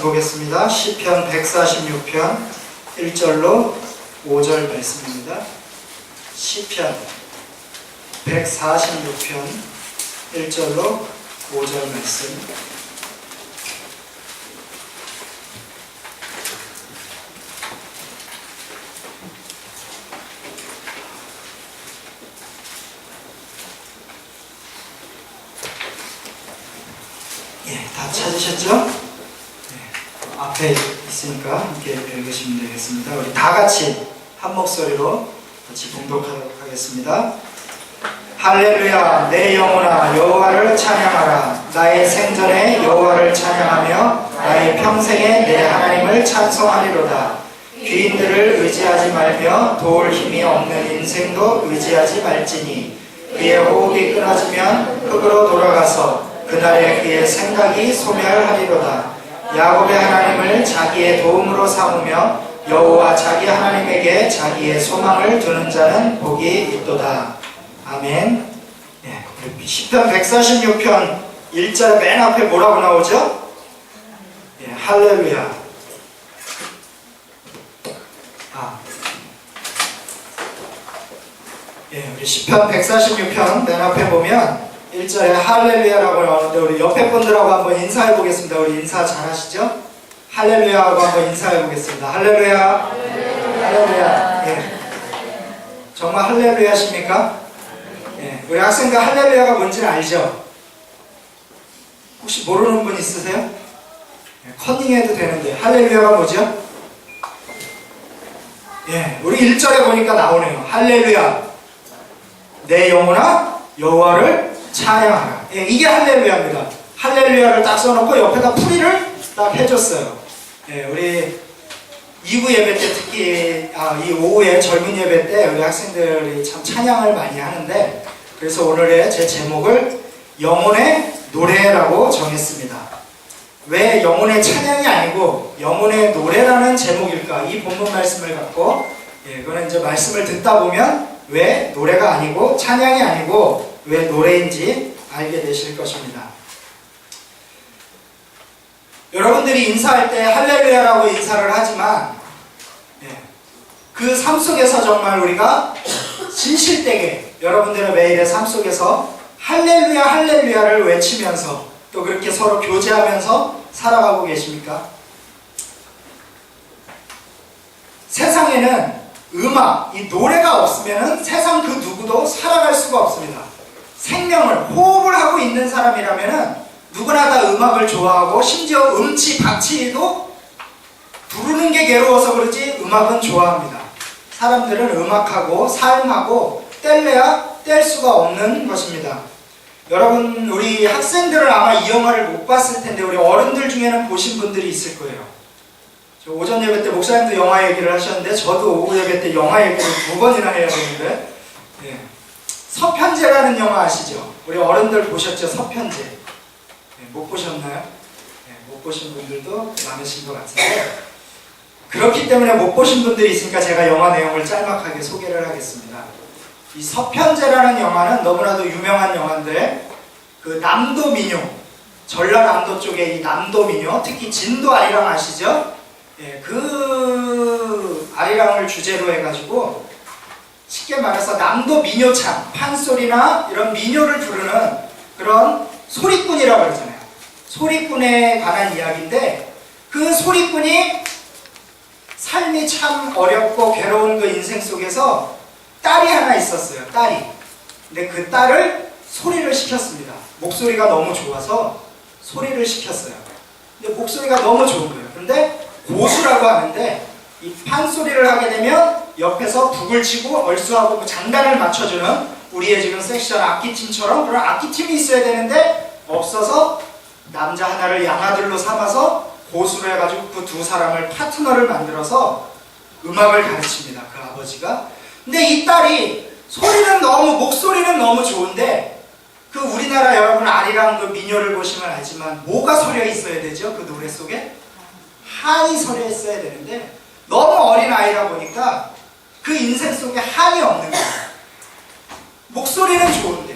보겠습니다. 시편 146편 1절로 5절 말씀입니다. 시편 146편 1절로 5절 말씀. 다 찾으셨죠? 앞에 있으니까 함께 읽으시면 되겠습니다. 우리 다 같이 한 목소리로 같이 봉독하도록 하겠습니다. 할렐루야, 내 영혼아 여호와를 찬양하라. 나의 생전에 여호와를 찬양하며 나의 평생에 내 하나님을 찬송하리로다. 귀인들을 의지하지 말며 도울 힘이 없는 인생도 의지하지 말지니 그의 호흡이 끊어지면 흙으로 돌아가서 그날에 그의 생각이 소멸하리로다. 야곱의 하나님을 자기의 도움으로 삼으며 여호와 자기 하나님에게 자기의 소망을 두는 자는 복이 있도다. 아멘. 시편 146편 1절 맨 앞에 뭐라고 나오죠? 할렐루야. 우리 시편 146편 맨 앞에 보면 1절에 할렐루야라고 나오는데 우리 옆에 분들하고 한번 인사해 보겠습니다. 우리 인사 잘 하시죠? 할렐루야하고 한번 인사해 보겠습니다. 할렐루야. 할렐루야. 정말 할렐루야십니까? 우리 학생들 할렐루야가 뭔지는 알죠? 혹시 모르는 분 있으세요? 컨닝해도 되는데 할렐루야가 뭐죠? 우리 1절에 보니까 나오네요. 할렐루야, 내 영혼아 여호와를 찬양하라. 이게 할렐루야입니다. 할렐루야를 딱 써놓고 옆에다 풀이를 딱 해줬어요. 우리 2부 예배 때 특히 이 오후에 젊은 예배 때 우리 학생들이 참 찬양을 많이 하는데, 그래서 오늘의 제 제목을 영혼의 노래라고 정했습니다. 왜 영혼의 찬양이 아니고 영혼의 노래라는 제목일까? 이 본문 말씀을 갖고 그거는 이제 말씀을 듣다 보면 왜 노래가 아니고 찬양이 아니고 왜 노래인지 알게 되실 것입니다. 여러분들이 인사할 때 할렐루야라고 인사를 하지만 그 삶 속에서 정말 우리가 진실되게 여러분들의 매일의 삶 속에서 할렐루야 할렐루야를 외치면서 또 그렇게 서로 교제하면서 살아가고 계십니까? 세상에는 음악, 이 노래가 없으면 세상 그 누구도 살아갈 수가 없습니다. 생명을, 호흡을 하고 있는 사람이라면 누구나 다 음악을 좋아하고 심지어 음치, 박치도 부르는 게 괴로워서 그렇지 음악은 좋아합니다. 사람들은 음악하고 삶하고 뗄래야 뗄 수가 없는 것입니다. 여러분, 우리 학생들은 아마 이 영화를 못 봤을 텐데 우리 어른들 중에는 보신 분들이 있을 거예요. 저 오전 예배 때 목사님도 영화 얘기를 하셨는데 저도 오후 예배 때 영화 얘기를 2번이나 해야 되는데 서편제라는 영화 아시죠? 우리 어른들 보셨죠? 서편제. 못 보셨나요? 못 보신 분들도 많으신 것 같은데, 그렇기 때문에 못 보신 분들이 있으니까 제가 영화 내용을 짤막하게 소개를 하겠습니다. 이 서편제라는 영화는 너무나도 유명한 영화인데, 그 남도 민요, 전라남도 쪽에 이 남도 민요, 특히 진도 아리랑 아시죠? 그 아리랑을 주제로 해가지고 쉽게 말해서 남도 민요창, 판소리나 이런 민요를 부르는 그런 소리꾼이라고 그러잖아요. 소리꾼에 관한 이야기인데, 그 소리꾼이 삶이 참 어렵고 괴로운 그 인생 속에서 딸이 하나 있었어요. 딸이. 근데 그 딸을 소리를 시켰습니다. 목소리가 너무 좋아서 소리를 시켰어요. 근데 목소리가 너무 좋은 거예요. 근데 고수라고 하는데 이 판소리를 하게 되면 옆에서 북을 치고 얼쑤하고 장단을 맞춰주는 우리의 지금 섹션 악기팀처럼 그런 악기팀이 있어야 되는데 없어서 남자 하나를 양아들로 삼아서 고수를 해가지고 그 두 사람을 파트너를 만들어서 음악을 가르칩니다. 그 아버지가. 근데 이 딸이 목소리는 너무 좋은데 그 우리나라 여러분 아리랑 그 민요를 보시면 알지만 뭐가 서려 있어야 되죠? 그 노래 속에? 한이 서려 있어야 되는데 너무 어린 아이라 보니까 그 인생 속에 한이 없는 거예요. 목소리는 좋은데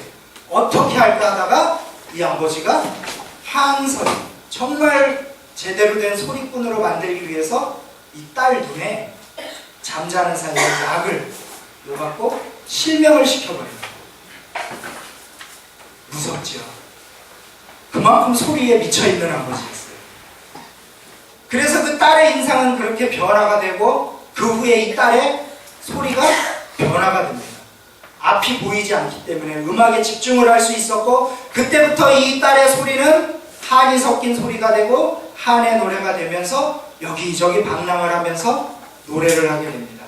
어떻게 할까 하다가 이 아버지가 한소리, 정말 제대로 된 소리꾼으로 만들기 위해서 이 딸 눈에 잠자는 사이에 약을 넣어갖고 실명을 시켜버립니다. 무섭지요. 그만큼 소리에 미쳐있는 아버지였어요. 그래서 그 딸의 인상은 그렇게 변화가 되고 그 후에 이 딸의 소리가 변화가 됩니다. 앞이 보이지 않기 때문에 음악에 집중을 할 수 있었고, 그때부터 이 딸의 소리는 한이 섞인 소리가 되고 한의 노래가 되면서 여기저기 방랑을 하면서 노래를 하게 됩니다.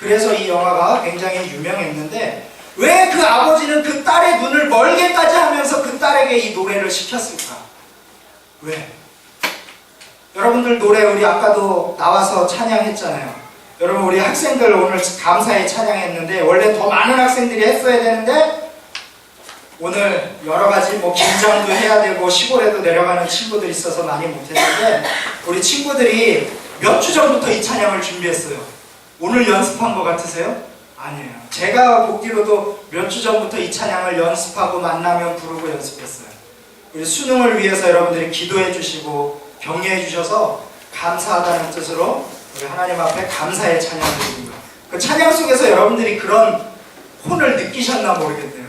그래서 이 영화가 굉장히 유명했는데, 왜 그 아버지는 그 딸의 눈을 멀게까지 하면서 그 딸에게 이 노래를 시켰을까? 왜? 여러분들 노래 우리 아까도 나와서 찬양했잖아요. 여러분 우리 학생들 오늘 감사에 찬양했는데 원래 더 많은 학생들이 했어야 되는데 오늘 여러가지 뭐 긴장도 해야 되고 시골에도 내려가는 친구들이 있어서 많이 못했는데, 우리 친구들이 몇 주 전부터 이 찬양을 준비했어요. 오늘 연습한 것 같으세요? 아니에요. 제가 보기로도 몇 주 전부터 이 찬양을 연습하고 만나면 부르고 연습했어요. 우리 수능을 위해서 여러분들이 기도해 주시고 격려해 주셔서 감사하다는 뜻으로 우리 하나님 앞에 감사의 찬양을 드립니다. 그 찬양 속에서 여러분들이 그런 혼을 느끼셨나 모르겠네요.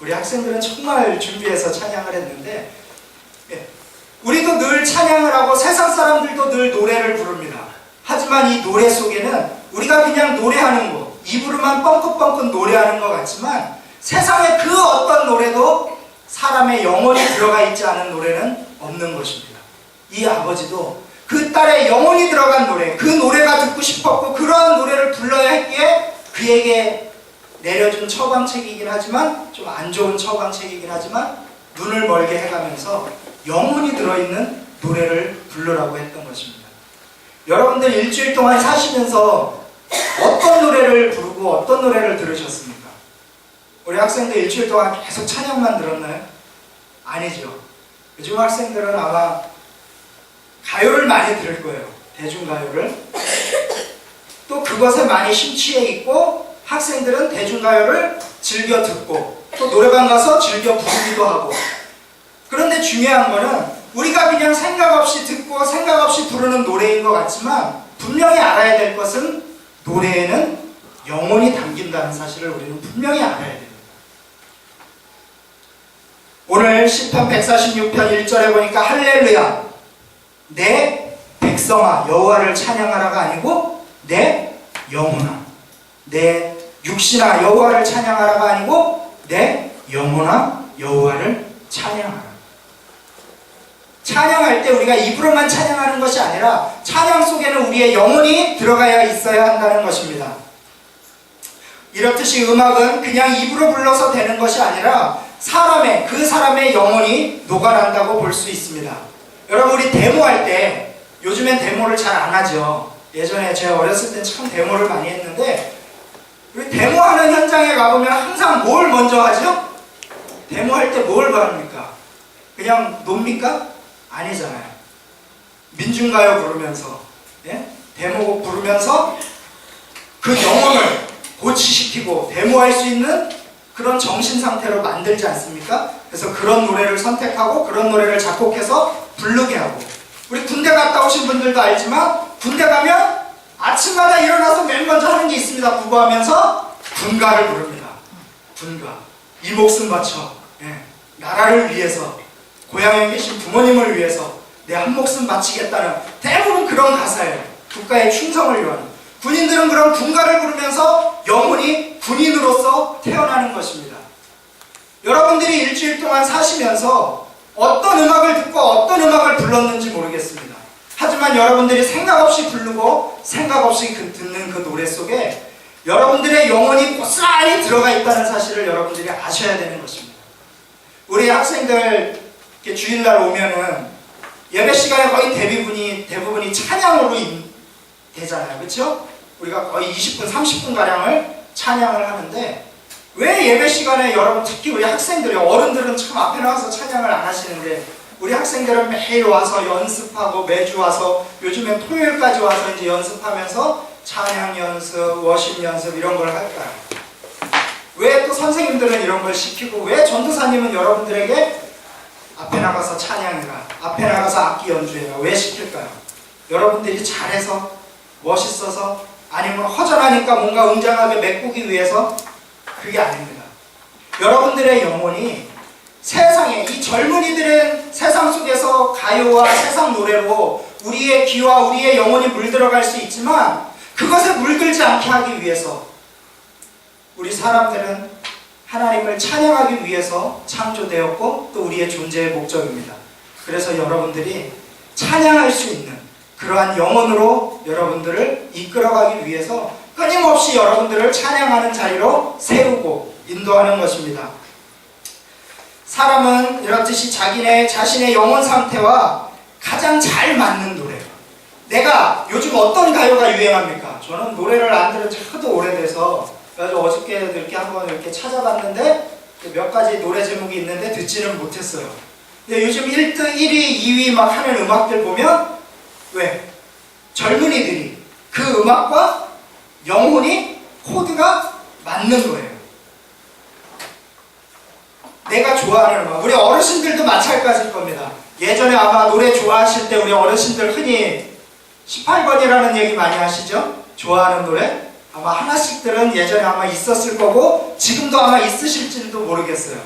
우리 학생들은 정말 준비해서 찬양을 했는데, 우리도 늘 찬양을 하고 세상 사람들도 늘 노래를 부릅니다. 하지만 이 노래 속에는 우리가 그냥 노래하는 거, 입으로만 뻥긋뻥긋 노래하는 것 같지만 세상의 그 어떤 노래도 사람의 영혼이 들어가 있지 않은 노래는 없는 것입니다. 이 아버지도 그 딸의 영혼이 들어간 노래, 그 노래가 듣고 싶었고 그러한 노래를 불러야 했기에 그에게 내려준 처방책이긴 하지만, 좀 안 좋은 처방책이긴 하지만 눈을 멀게 해가면서 영혼이 들어있는 노래를 부르라고 했던 것입니다. 여러분들 일주일 동안 사시면서 어떤 노래를 부르고 어떤 노래를 들으셨습니까? 우리 학생들 일주일 동안 계속 찬양만 들었나요? 아니죠. 요즘 학생들은 아마 가요를 많이 들을 거예요. 대중가요를. 또 그것에 많이 심취해 있고, 학생들은 대중가요를 즐겨 듣고 또 노래방 가서 즐겨 부르기도 하고. 그런데 중요한 거는 우리가 그냥 생각 없이 듣고 생각 없이 부르는 노래인 것 같지만, 분명히 알아야 될 것은 노래에는 영혼이 담긴다는 사실을 우리는 분명히 알아야 됩니다. 오늘 시편 146편 1절에 보니까 할렐루야, 내 백성아 여호와를 찬양하라가 아니고 내 영혼아, 내 육신아 여호와를 찬양하라가 아니고 내 영혼아 여호와를 찬양하라. 찬양할 때 우리가 입으로만 찬양하는 것이 아니라 찬양 속에는 우리의 영혼이 들어가야 있어야 한다는 것입니다. 이렇듯이 음악은 그냥 입으로 불러서 되는 것이 아니라 그 사람의 영혼이 녹아난다고 볼 수 있습니다. 여러분 우리 데모할 때, 요즘엔 데모를 잘 안 하죠. 예전에 제가 어렸을 땐 참 데모를 많이 했는데, 우리 데모하는 현장에 가보면 항상 뭘 먼저 하죠? 데모할 때 뭘 합니까? 그냥 놉니까? 아니잖아요. 민중가요 부르면서, 데모곡 부르면서 그 영혼을 고취시키고 데모할 수 있는 그런 정신 상태로 만들지 않습니까? 그래서 그런 노래를 선택하고 그런 노래를 작곡해서 부르게 하고, 우리 군대 갔다 오신 분들도 알지만 군대 가면 아침마다 일어나서 맨 먼저 하는 게 있습니다. 구호하면서 군가를 부릅니다. 군가. 이 목숨 바쳐, 나라를 위해서, 고향에 계신 부모님을 위해서 내 한 목숨 바치겠다는, 대부분 그런 가사예요. 국가의 충성을 위한. 군인들은 그런 군가를 부르면서 영혼이 군인으로서 태어나는 것입니다. 여러분들이 일주일 동안 사시면서 어떤 음악을 듣고 어떤 음악을 불렀는지 모르겠습니다. 하지만 여러분들이 생각 없이 부르고 생각 없이 듣는 그 노래 속에 여러분들의 영혼이 고스란히 들어가 있다는 사실을 여러분들이 아셔야 되는 것입니다. 우리 학생들 주일날 오면은 예배 시간에 거의 대부분이 찬양으로 되잖아요. 그렇죠? 우리가 거의 20분, 30분 가량을 찬양을 하는데, 왜 예배 시간에 여러분, 특히 우리 학생들이, 어른들은 참 앞에 나와서 찬양을 안 하시는데 우리 학생들은 매일 와서 연습하고 매주 와서, 요즘엔 토요일까지 와서 이제 연습하면서 찬양 연습, 워십 연습 이런 걸 할까요? 왜 또 선생님들은 이런 걸 시키고, 왜 전도사님은 여러분들에게 앞에 나가서 찬양해라, 앞에 나가서 악기 연주해라. 왜 시킬까요? 여러분들이 잘해서, 멋있어서, 아니면 허전하니까 뭔가 웅장하게 메꾸기 위해서? 그게 아닙니다. 여러분들의 영혼이 세상에, 이 젊은이들은 세상 속에서 가요와 세상 노래로 우리의 귀와 우리의 영혼이 물들어갈 수 있지만 그것에 물들지 않게 하기 위해서 우리 사람들은 하나님을 찬양하기 위해서 창조되었고 또 우리의 존재의 목적입니다. 그래서 여러분들이 찬양할 수 있는 그러한 영혼으로 여러분들을 이끌어가기 위해서 끊임없이 여러분들을 찬양하는 자리로 세우고 인도하는 것입니다. 사람은 이렇듯이 자신의 영혼 상태와 가장 잘 맞는 노래. 내가 요즘 어떤 가요가 유행합니까? 저는 노래를 안 들은 지 하도 오래돼서 어저께 이렇게 한번 이렇게 찾아봤는데 몇 가지 노래 제목이 있는데 듣지는 못했어요. 근데 요즘 1등, 1위, 2위 막 하는 음악들 보면 왜? 젊은이들이 그 음악과 영혼이 코드가 맞는 거예요. 내가 좋아하는 음악. 우리 어르신들도 마찬가지일 겁니다. 예전에 아마 노래 좋아하실 때 우리 어르신들 흔히 18번이라는 얘기 많이 하시죠? 좋아하는 노래? 아마 하나씩들은 예전에 아마 있었을 거고 지금도 아마 있으실지도 모르겠어요.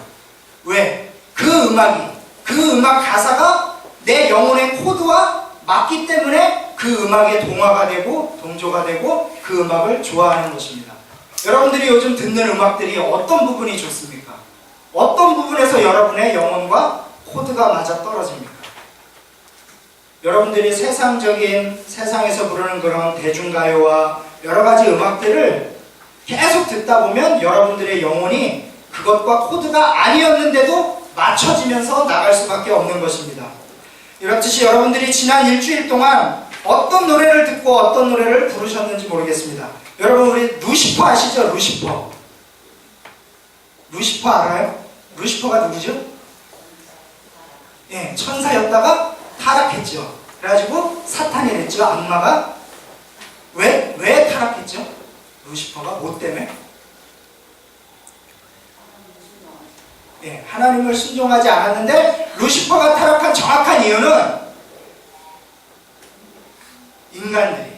왜? 그 음악 가사가 내 영혼의 코드와 맞기 때문에 그 음악에 동화가 되고 동조가 되고 그 음악을 좋아하는 것입니다. 여러분들이 요즘 듣는 음악들이 어떤 부분이 좋습니까? 어떤 부분에서 여러분의 영혼과 코드가 맞아 떨어집니까? 여러분들이 세상에서 부르는 그런 대중가요와 여러가지 음악들을 계속 듣다 보면 여러분들의 영혼이 그것과 코드가 아니었는데도 맞춰지면서 나갈 수밖에 없는 것입니다. 이렇듯이 여러분들이 지난 일주일 동안 어떤 노래를 듣고 어떤 노래를 부르셨는지 모르겠습니다. 여러분 우리 루시퍼 아시죠? 루시퍼 알아요? 루시퍼가 누구죠? 예, 천사였다가 타락했죠. 그래가지고 사탄이 됐죠. 악마가. 왜 타락했죠? 루시퍼가 뭐 때문에? 예, 하나님을 순종하지 않았는데 루시퍼가 타락한 정확한 이유는 인간들이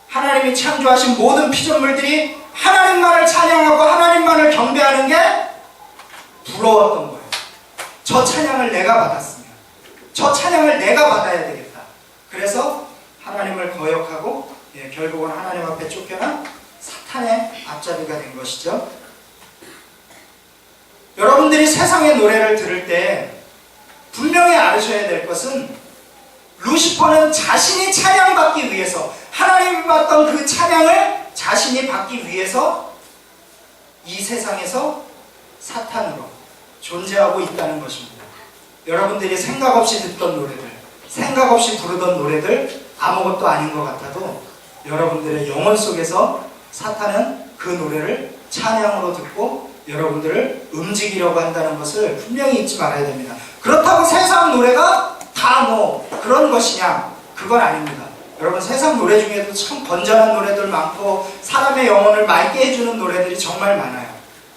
하나님이 창조하신 모든 피조물들이 하나님만을 찬양하고 하나님만을 경배하는 게 부러웠던 거예요. 저 찬양을 내가 받았으면, 저 찬양을 내가 받아야 되겠다. 그래서 하나님을 거역하고 결국은 하나님 앞에 쫓겨난 사탄의 앞잡이가 된 것이죠. 여러분들이 세상의 노래를 들을 때 분명히 알으셔야 될 것은 루시퍼는 자신이 찬양받기 위해서 하나님이 받던 그 찬양을 자신이 받기 위해서 이 세상에서 사탄으로 존재하고 있다는 것입니다. 여러분들이 생각 없이 듣던 노래들, 생각 없이 부르던 노래들 아무것도 아닌 것 같아도 여러분들의 영혼 속에서 사탄은 그 노래를 찬양으로 듣고 여러분들을 움직이려고 한다는 것을 분명히 잊지 말아야 됩니다. 그렇다고 세상 노래가 다 그런 것이냐? 그건 아닙니다. 여러분 세상 노래 중에도 참 건전한 노래들 많고 사람의 영혼을 맑게 해주는 노래들이 정말 많아요.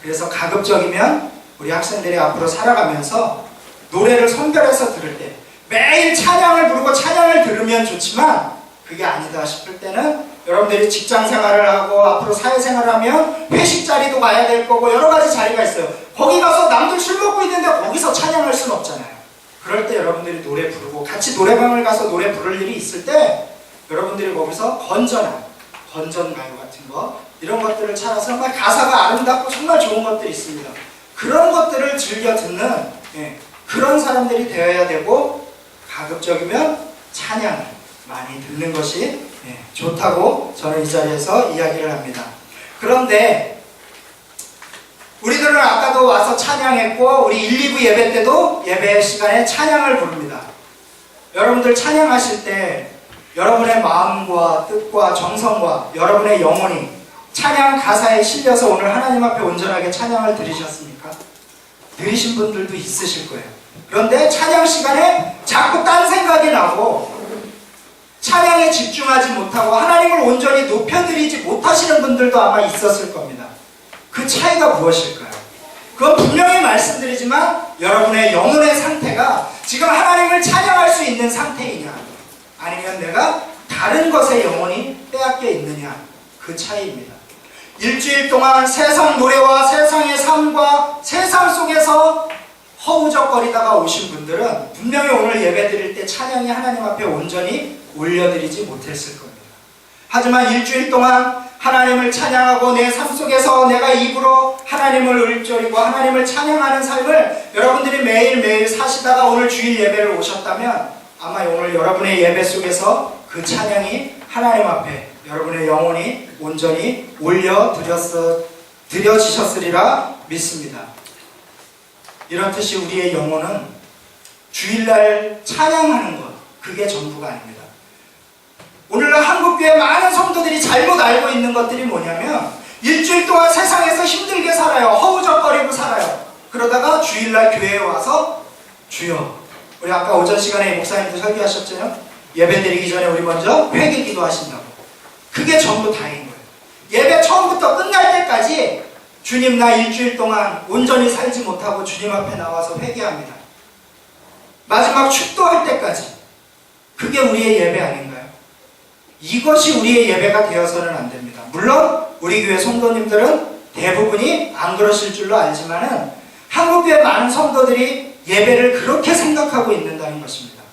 그래서 가급적이면 우리 학생들이 앞으로 살아가면서 노래를 선별해서 들을 때 매일 찬양을 부르고 찬양을 들으면 좋지만 그게 아니다 싶을 때는 여러분들이 직장 생활을 하고 앞으로 사회생활을 하면 회식 자리도 가야 될 거고 여러 가지 자리가 있어요. 거기 가서 남들 술 먹고 있는데 거기서 찬양할 수는 없잖아요. 그럴 때 여러분들이 노래 부르고 같이 노래방을 가서 노래 부를 일이 있을 때 여러분들이 거기서 건전가요 같은 거 이런 것들을 찾아서 정말 가사가 아름답고 정말 좋은 것들이 있습니다. 그런 것들을 즐겨 듣는 그런 사람들이 되어야 되고 가급적이면 찬양을 많이 듣는 것이 좋다고 저는 이 자리에서 이야기를 합니다. 그런데 우리들은 아까도 와서 찬양했고 우리 1, 2부 예배 때도 예배 시간에 찬양을 부릅니다. 여러분들 찬양하실 때 여러분의 마음과 뜻과 정성과 여러분의 영혼이 찬양 가사에 실려서 오늘 하나님 앞에 온전하게 찬양을 드리셨습니까? 드리신 분들도 있으실 거예요. 그런데 찬양 시간에 자꾸 딴 생각이 나고 찬양에 집중하지 못하고 하나님을 온전히 높여드리지 못하시는 분들도 아마 있었을 겁니다. 그 차이가 무엇일까요? 그건 분명히 말씀드리지만 여러분의 영혼의 상태가 지금 하나님을 찬양할 수 있는 상태이냐, 아니면 내가 다른 것에 영혼이 빼앗겨 있느냐, 그 차이입니다. 일주일 동안 세상 노래와 세상의 삶과 세상 속에서 허우적거리다가 오신 분들은 분명히 오늘 예배 드릴 때 찬양이 하나님 앞에 온전히 올려드리지 못했을 겁니다. 하지만 일주일 동안 하나님을 찬양하고 내 삶 속에서 내가 입으로 하나님을 읊조리고 하나님을 찬양하는 삶을 여러분들이 매일매일 사시다가 오늘 주일 예배를 오셨다면 아마 오늘 여러분의 예배 속에서 그 찬양이 하나님 앞에 여러분의 영혼이 온전히 드려지셨으리라 믿습니다. 이렇듯이 우리의 영혼은 주일날 찬양하는 것, 그게 전부가 아닙니다. 오늘날 한국교회 많은 성도들이 잘못 알고 있는 것들이 뭐냐면 일주일 동안 세상에서 힘들게 살아요. 허우적거리고 살아요. 그러다가 주일날 교회에 와서 주여, 우리 아까 오전 시간에 목사님도 설교하셨잖아요. 예배 드리기 전에 우리 먼저 회개 기도하신다고. 그게 전부 다인 거예요. 예배 처음부터 끝날 때까지 주님, 나 일주일 동안 온전히 살지 못하고 주님 앞에 나와서 회개합니다. 마지막 축도할 때까지. 그게 우리의 예배 아닌가요? 이것이 우리의 예배가 되어서는 안 됩니다. 물론 우리 교회 성도님들은 대부분이 안 그러실 줄로 알지만은 한국교회 많은 성도들이 예배를 그렇게 생각하고 있는다는 것입니다.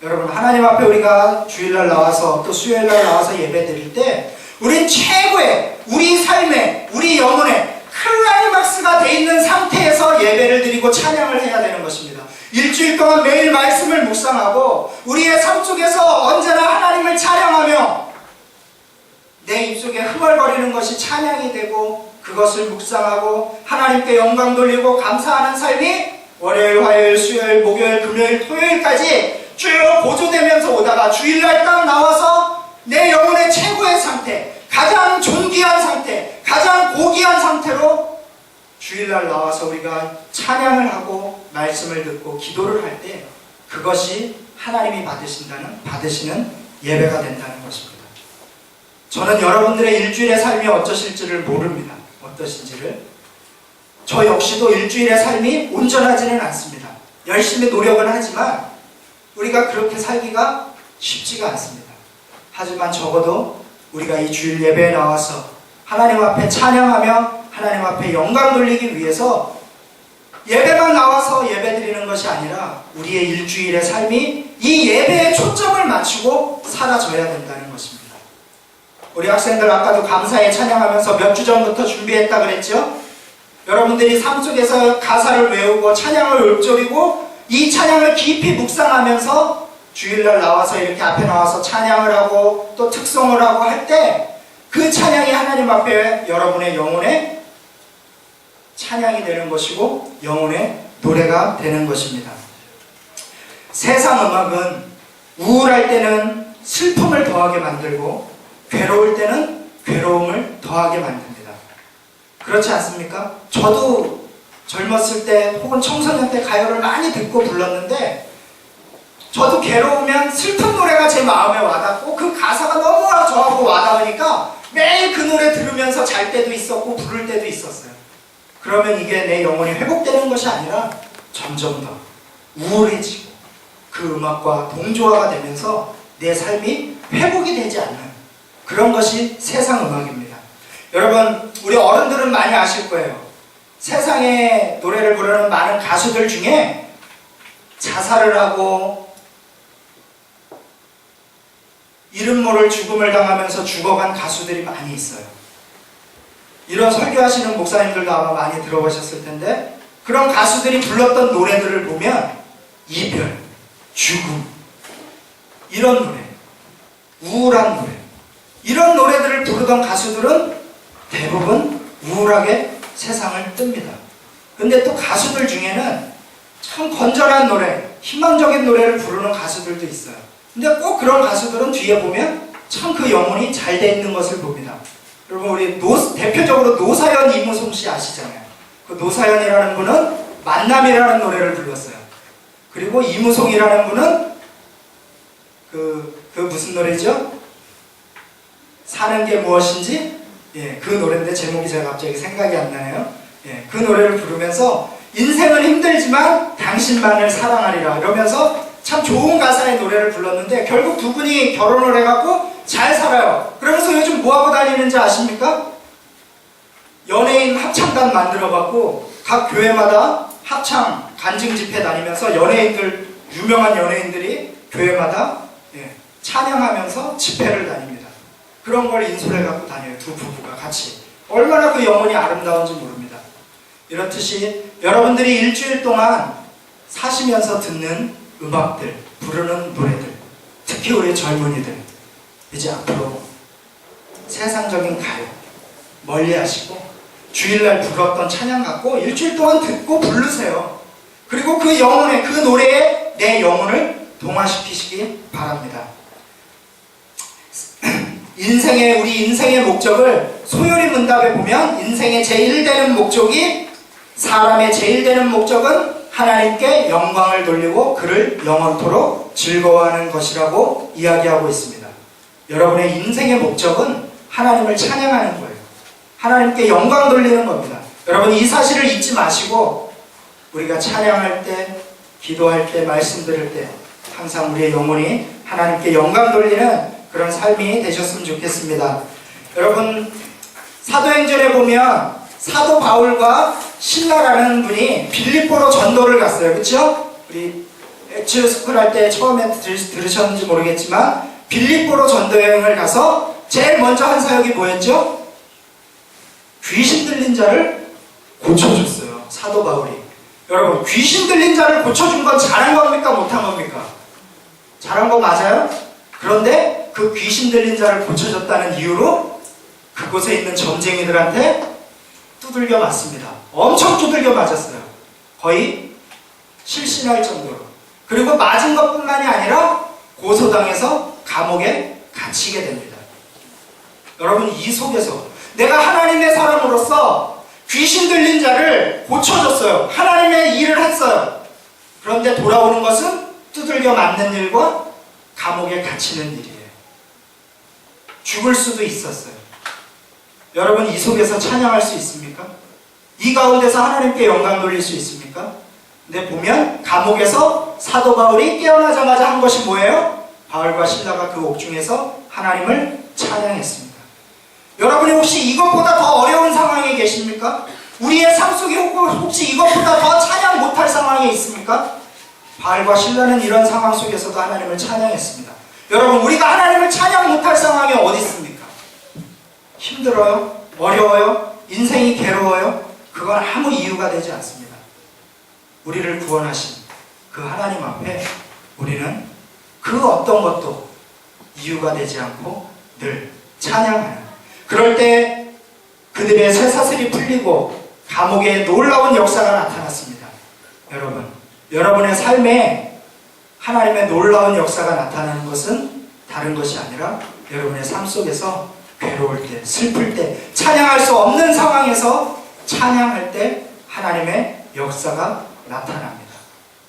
여러분, 하나님 앞에 우리가 주일날 나와서 또 수요일날 나와서 예배 드릴 때 우린 최고의 우리 삶에, 우리 영혼에 클라이막스가 돼 있는 상태에서 예배를 드리고 찬양을 해야 되는 것입니다. 일주일 동안 매일 말씀을 묵상하고 우리의 삶 속에서 언제나 하나님을 찬양하며 내 입속에 흥얼거리는 것이 찬양이 되고 그것을 묵상하고 하나님께 영광 돌리고 감사하는 삶이 월요일, 화요일, 수요일, 목요일, 금요일, 토요일까지 쭉 보조되면서 오다가 주일날 딱 나와서 내 영혼의 최고의 상태, 가장 존귀한 상태, 가장 고귀한 상태로 주일날 나와서 우리가 찬양을 하고 말씀을 듣고 기도를 할 때 그것이 하나님이 받으시는 예배가 된다는 것입니다. 저는 여러분들의 일주일의 삶이 어떠실지를 모릅니다. 어떠신지를. 저 역시도 일주일의 삶이 온전하지는 않습니다. 열심히 노력은 하지만 우리가 그렇게 살기가 쉽지가 않습니다. 하지만 적어도 우리가 이 주일 예배에 나와서 하나님 앞에 찬양하며 하나님 앞에 영광 돌리기 위해서 예배만 나와서 예배 드리는 것이 아니라 우리의 일주일의 삶이 이 예배에 초점을 맞추고 사라져야 된다는 것입니다. 우리 학생들 아까도 감사에 찬양하면서 몇 주 전부터 준비했다 그랬죠? 여러분들이 삶 속에서 가사를 외우고 찬양을 읊조리고 이 찬양을 깊이 묵상하면서 주일날 나와서 이렇게 앞에 나와서 찬양을 하고 또 특송을 하고 할 때 그 찬양이 하나님 앞에 여러분의 영혼의 찬양이 되는 것이고 영혼의 노래가 되는 것입니다. 세상 음악은 우울할 때는 슬픔을 더하게 만들고 괴로울 때는 괴로움을 더하게 만듭니다. 그렇지 않습니까? 저도 젊었을 때 혹은 청소년 때 가요를 많이 듣고 불렀는데 저도 괴로우면 슬픈 노래가 제 마음에 와닿고 그 가사가 너무 저하고 와닿으니까 매일 그 노래 들으면서 잘 때도 있었고 부를 때도 있었어요. 그러면 이게 내 영혼이 회복되는 것이 아니라 점점 더 우울해지고 그 음악과 동조화가 되면서 내 삶이 회복이 되지 않는 그런 것이 세상 음악입니다. 여러분, 우리 어른들은 많이 아실 거예요. 세상에 노래를 부르는 많은 가수들 중에 자살을 하고 이름 모를 죽음을 당하면서 죽어간 가수들이 많이 있어요. 이런 설교하시는 목사님들도 아마 많이 들어보셨을 텐데 그런 가수들이 불렀던 노래들을 보면 이별, 죽음, 이런 노래, 우울한 노래, 이런 노래들을 부르던 가수들은 대부분 우울하게 세상을 뜹니다. 근데 또 가수들 중에는 참 건전한 노래, 희망적인 노래를 부르는 가수들도 있어요. 근데 꼭 그런 가수들은 뒤에 보면 참 그 영혼이 잘 돼 있는 것을 봅니다. 여러분, 우리 대표적으로 노사연, 이무송 씨 아시잖아요. 그 노사연이라는 분은 만남이라는 노래를 불렀어요. 그리고 이무송이라는 분은 그 무슨 노래죠? 사는 게 무엇인지? 예, 그 노래인데 제목이 제가 갑자기 생각이 안 나네요. 예, 그 노래를 부르면서 인생은 힘들지만 당신만을 사랑하리라 이러면서 참 좋은 가사의 노래를 불렀는데 결국 두 분이 결혼을 해갖고 잘 살아요. 그러면서 요즘 뭐하고 다니는지 아십니까? 연예인 합창단 만들어갖고 각 교회마다 합창 간증 집회 다니면서 연예인들, 유명한 연예인들이 교회마다 찬양하면서 집회를 다닙니다. 그런 걸 인솔해 갖고 다녀요. 두 부부가 같이. 얼마나 그 영혼이 아름다운지 모릅니다. 이렇듯이 여러분들이 일주일 동안 사시면서 듣는 음악들, 부르는 노래들, 특히 우리 젊은이들, 이제 앞으로 세상적인 가요 멀리 하시고 주일날 불렀던 찬양 갖고 일주일 동안 듣고 부르세요. 그리고 그 영혼에, 그 노래에 내 영혼을 동화시키시기 바랍니다. 우리 인생의 목적을 소요리 문답에 보면 인생의 제일 되는 목적이, 사람의 제일 되는 목적은 하나님께 영광을 돌리고 그를 영원토록 즐거워하는 것이라고 이야기하고 있습니다. 여러분의 인생의 목적은 하나님을 찬양하는 거예요. 하나님께 영광 돌리는 겁니다. 여러분 이 사실을 잊지 마시고 우리가 찬양할 때, 기도할 때, 말씀 들을 때 항상 우리의 영혼이 하나님께 영광 돌리는 그런 삶이 되셨으면 좋겠습니다. 여러분 사도행전에 보면 사도 바울과 신라라는 분이 빌립보로 전도를 갔어요. 그렇죠? 우리 엑츠 스쿨 할 때 처음에 들으셨는지 모르겠지만 빌립보로 전도 여행을 가서 제일 먼저 한 사역이 뭐였죠? 귀신 들린 자를 고쳐줬어요. 사도 바울이. 여러분 귀신 들린 자를 고쳐준 건 잘한 겁니까? 못한 겁니까? 잘한 거 맞아요? 그런데 그 귀신 들린 자를 고쳐줬다는 이유로 그곳에 있는 점쟁이들한테 두들겨 맞습니다. 엄청 두들겨 맞았어요. 거의 실신할 정도로. 그리고 맞은 것뿐만이 아니라 고소당해서 감옥에 갇히게 됩니다. 여러분 이 속에서 내가 하나님의 사람으로서 귀신 들린 자를 고쳐줬어요. 하나님의 일을 했어요. 그런데 돌아오는 것은 두들겨 맞는 일과 감옥에 갇히는 일이에요. 죽을 수도 있었어요. 여러분 이 속에서 찬양할 수 있습니까? 이 가운데서 하나님께 영광 돌릴 수 있습니까? 근데 보면 감옥에서 사도 바울이 깨어나자마자 한 것이 뭐예요? 바울과 신라가 그 옥중에서 하나님을 찬양했습니다. 여러분이 혹시 이것보다 더 어려운 상황에 계십니까? 우리의 삶 속에 혹시 이것보다 더 찬양 못할 상황에 있습니까? 바울과 신라는 이런 상황 속에서도 하나님을 찬양했습니다. 여러분 우리가 하나님을 찬양 못할 상황이 어디 있습니까? 힘들어요? 어려워요? 인생이 괴로워요? 그건 아무 이유가 되지 않습니다. 우리를 구원하신 그 하나님 앞에 우리는 그 어떤 것도 이유가 되지 않고 늘 찬양하는, 그럴 때 그들의 쇠사슬이 풀리고 감옥에 놀라운 역사가 나타났습니다. 여러분의 삶에 하나님의 놀라운 역사가 나타나는 것은 다른 것이 아니라 여러분의 삶 속에서 괴로울 때, 슬플 때, 찬양할 수 없는 상황에서 찬양할 때 하나님의 역사가 나타납니다.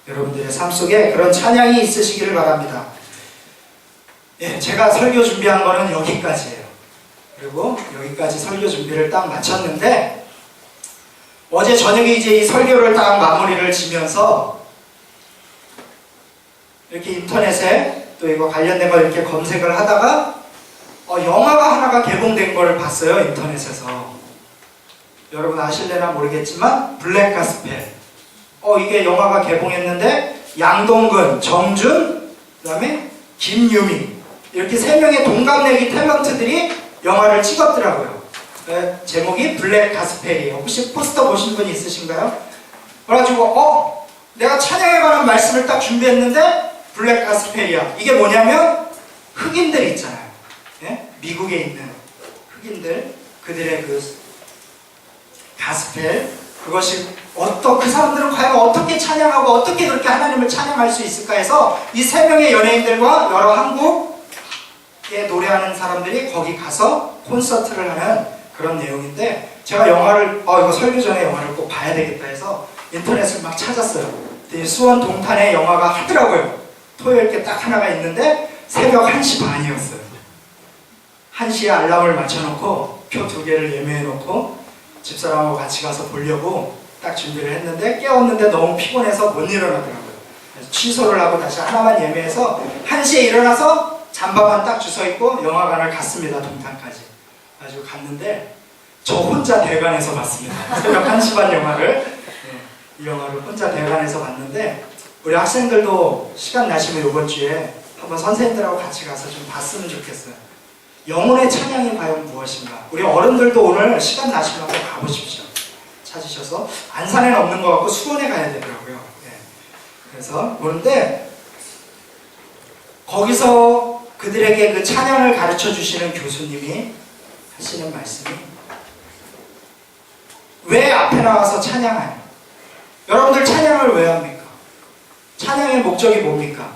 여러분들의 삶 속에 그런 찬양이 있으시기를 바랍니다. 제가 설교 준비한 거는 여기까지예요. 그리고 여기까지 설교 준비를 딱 마쳤는데 어제 저녁에 이제 이 설교를 딱 마무리를 지면서 이렇게 인터넷에 또 이거 관련된 걸 이렇게 검색을 하다가 영화가 하나가 개봉된 걸 봤어요. 인터넷에서. 여러분 아실래나 모르겠지만 블랙 가스펠. 이게 영화가 개봉했는데 양동근, 정준, 그 다음에 김유미 이렇게 3명의 동갑내기 탤런트들이 영화를 찍었더라고요. 제목이 블랙 가스펠이에요. 혹시 포스터 보신 분이 있으신가요? 그래가지고 내가 찬양에 관한 말씀을 딱 준비했는데 블랙 가스펠이야. 이게 뭐냐면 흑인들 있잖아요. 미국에 있는 흑인들, 그들의 그 가스펠, 그것이 그 사람들은 과연 어떻게 찬양하고 어떻게 그렇게 하나님을 찬양할 수 있을까 해서 이 3명의 연예인들과 여러 한국에 노래하는 사람들이 거기 가서 콘서트를 하는 그런 내용인데, 제가 영화를 이거 설교 전에 영화를 꼭 봐야 되겠다 해서 인터넷을 막 찾았어요. 수원 동탄에 영화가 하더라고요. 토요일께 딱 하나가 있는데 새벽 1시 반이었어요. 1시에 알람을 맞춰놓고 표 2개를 예매해놓고 집사람하고 같이 가서 보려고 딱 준비를 했는데 깨웠는데 너무 피곤해서 못 일어나더라고요. 그래서 취소를 하고 다시 하나만 예매해서 1시에 일어나서 잠바만 딱 주워입고 영화관을 갔습니다. 동탄까지. 가지고 갔는데 저 혼자 대관에서 봤습니다. 새벽 1시 반 영화를. 이 영화를 혼자 대관에서 봤는데 우리 학생들도 시간 나시면 이번 주에 한번 선생님들하고 같이 가서 좀 봤으면 좋겠어요. 영혼의 찬양이 과연 무엇인가? 우리 어른들도 오늘 시간 나시면 한번 가보십시오. 찾으셔서 안산에는 없는 것 같고 수원에 가야 되더라고요. 그래서 보는데 거기서 그들에게 그 찬양을 가르쳐 주시는 교수님이 하시는 말씀이 왜 앞에 나와서 찬양하냐? 여러분들 찬양을 왜 합니까? 찬양의 목적이 뭡니까?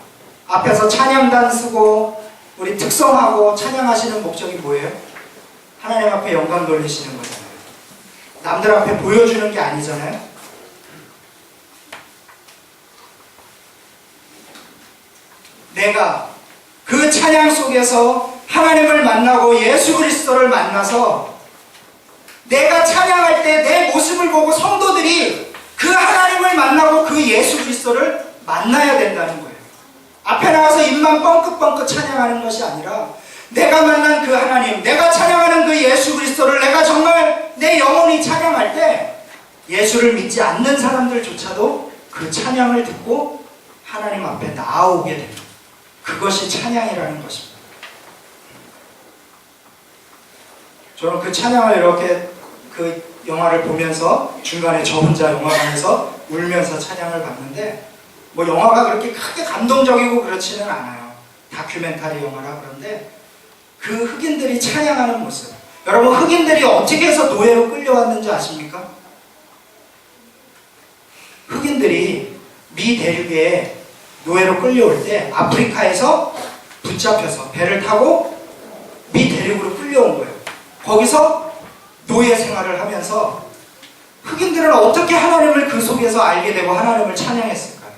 앞에서 찬양단 쓰고 우리 특성하고 찬양하시는 목적이 뭐예요? 하나님 앞에 영광 돌리시는 거잖아요. 남들 앞에 보여주는 게 아니잖아요. 내가 그 찬양 속에서 하나님을 만나고 예수 그리스도를 만나서 내가 찬양할 때 내 모습을 보고 성도들이 그 하나님을 만나고 그 예수 그리스도를 만나야 된다는 거예요. 앞에 나와서 입만 뻥긋뻥긋 찬양하는 것이 아니라 내가 만난 그 하나님, 내가 찬양하는 그 예수 그리스도를 내가 정말 내 영혼이 찬양할 때 예수를 믿지 않는 사람들조차도 그 찬양을 듣고 하나님 앞에 나아오게 됩니다. 그것이 찬양이라는 것입니다. 저는 그 찬양을 이렇게 그 영화를 보면서 중간에 저 혼자 영화관에서 울면서 찬양을 봤는데 뭐 영화가 그렇게 크게 감동적이고 그렇지는 않아요. 다큐멘터리 영화라. 그런데 그 흑인들이 찬양하는 모습, 여러분 흑인들이 어떻게 해서 노예로 끌려왔는지 아십니까? 흑인들이 미 대륙에 노예로 끌려올 때 아프리카에서 붙잡혀서 배를 타고 미 대륙으로 끌려온 거예요. 거기서 노예 생활을 하면서 흑인들은 어떻게 하나님을 그 속에서 알게 되고 하나님을 찬양했을까요?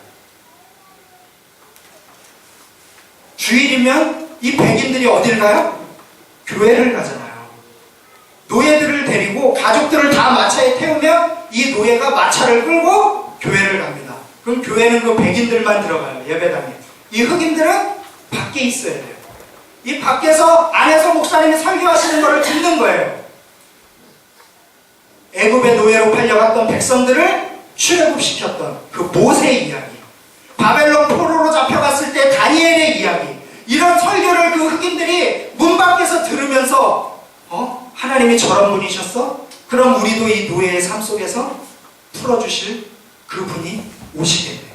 주일이면 이 백인들이 어딜 가요? 교회를 가잖아요. 노예들을 데리고 가족들을 다 마차에 태우면 이 노예가 마차를 끌고 교회를 갑니다. 그럼 교회는 그 백인들만 들어가요. 예배당에. 이 흑인들은 밖에 있어야 돼요. 이 밖에서 안에서 목사님이 설교하시는 것을 듣는 거예요. 애굽의 노예로 팔려갔던 백성들을 출애굽시켰던 그 모세의 이야기, 바벨론 포로로 잡혀갔을 때 다니엘의 이야기, 이런 설교를 그 흑인들이 문 밖에서 들으면서 하나님이 저런 분이셨어? 그럼 우리도 이 노예의 삶 속에서 풀어주실 그분이 오시게 돼요.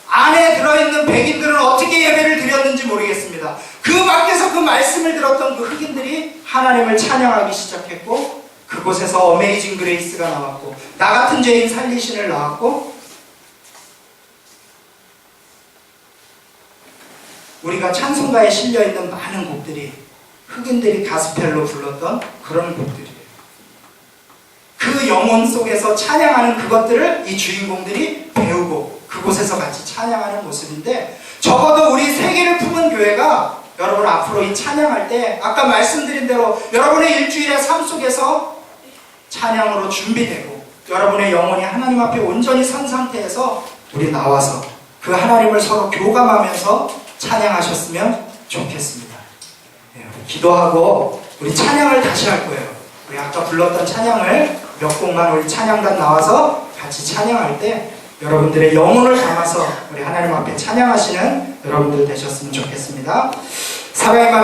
안에 들어있는 백인들은 어떻게 예배를 드렸는지 모르겠습니다. 그 밖에서 그 말씀을 들었던 그 흑인들이 하나님을 찬양하기 시작했고 그곳에서 어메이징 그레이스가 나왔고 나 같은 죄인 살리신을 나왔고 우리가 찬송가에 실려있는 많은 곡들이 흑인들이 가스펠로 불렀던 그런 곡들이에요. 그 영혼 속에서 찬양하는 그것들을 이 주인공들이 배우고 그곳에서 같이 찬양하는 모습인데 적어도 우리 세계를 품은 교회가 여러분 앞으로 이 찬양할 때 아까 말씀드린 대로 여러분의 일주일의 삶 속에서 찬양으로 준비되고 여러분의 영혼이 하나님 앞에 온전히 선 상태에서 우리 나와서 그 하나님을 서로 교감하면서 찬양하셨으면 좋겠습니다. 기도하고 우리 찬양을 다시 할 거예요. 우리 아까 불렀던 찬양을 몇 곡만 우리 찬양단 나와서 같이 찬양할 때 여러분들의 영혼을 담아서 우리 하나님 앞에 찬양하시는 여러분들 되셨으면 좋겠습니다. 사랑의